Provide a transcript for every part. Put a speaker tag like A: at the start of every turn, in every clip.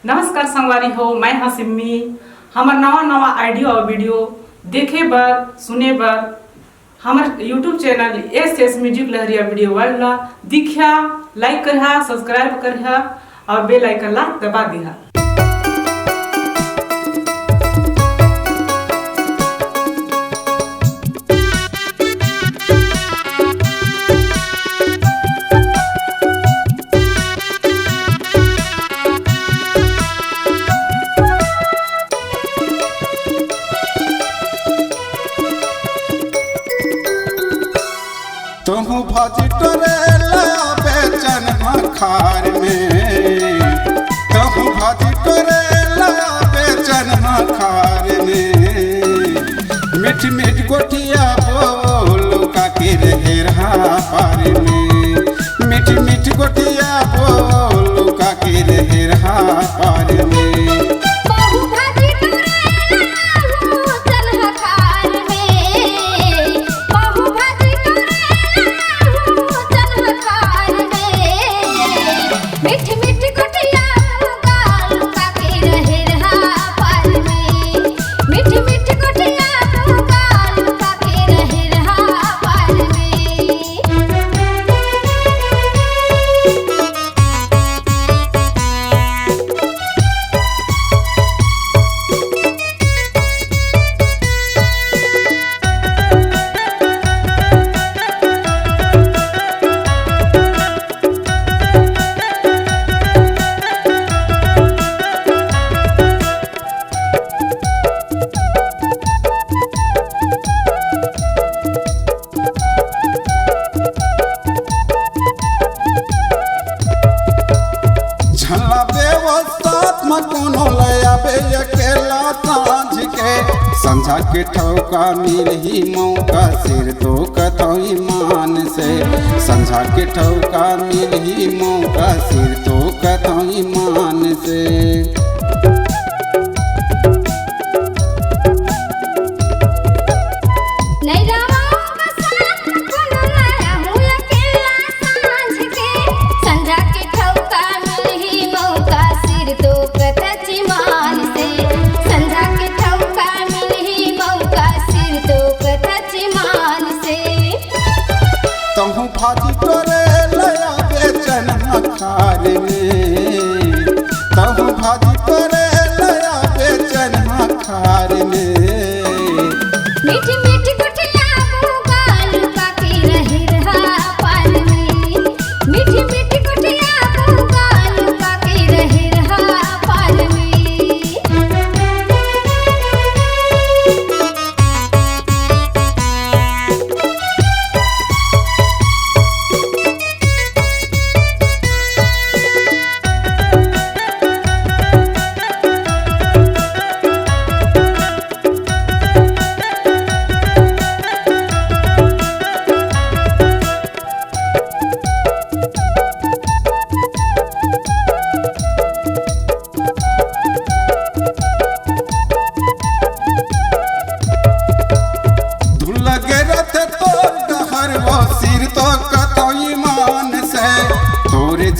A: नमस्कार संगवारी हो, मैं हाँ सिम्मी। हमार नवा आइडियो और वीडियो देखे बर सुने बर हमार यूट्यूब चैनल एस म्यूजिक लहरिया वीडियो वाला दिखा, लाइक करिहा, सब्सक्राइब करिहा और बेल आइकन ला दबा दिहा।
B: तुहु भज टोरेला बेचन मखार में, तुहु भज टोरेला बेचन मखार में। मीठ मीठ गोटिया बोलो का के रहे रहा पार में, मीठ मीठ गोटिया बोलो का के रहे रहा पार में। झला व्यवस्थात में कोनो लयाबे अकेला सांझ के, संझा के ठौका मिलही मौका सिर तो कतई मान से। संझा के ठौका मिलही मौका सिर तो कतई मान से। तुहु भाजी टोरेला बेचन मखार में, तुहु भाजी टोरेला बेचन मखार में।
C: मीठी मीठी गुठिया गाल बाकी रही रहा पाल में, मीठी मीठी गुठिया गाल बाकी रही रहा पाल में।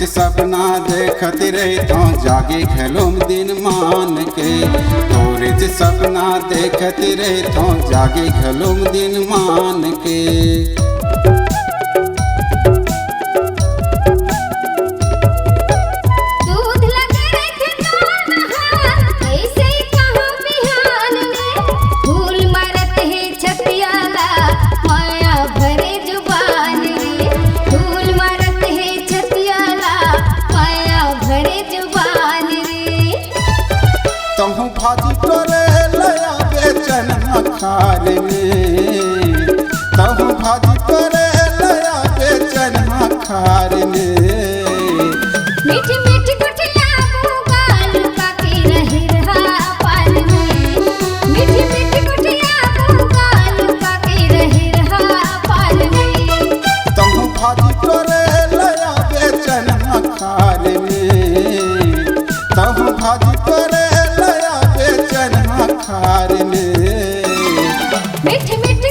B: सपना देखत रहे तो जागे खेलोम दिन मान के, तोरे सपना देखत रहे तो जागे खेलोम दिन मान के। तुहु भाजी टोरेला बेचन मखार में, तुहु भाजी टोरेला बेचन मखार में।
C: मीठी मीठी गुठिया गाल बाकी रही रहा पाल में, मीठी मीठी गुठिया गाल बाकी रही रहा पाल में।
B: तुहु भाजी टोरेला बेचन मखार में, तुहु भाजी टोरेला बेचन मखार में।
C: मीठी मीठी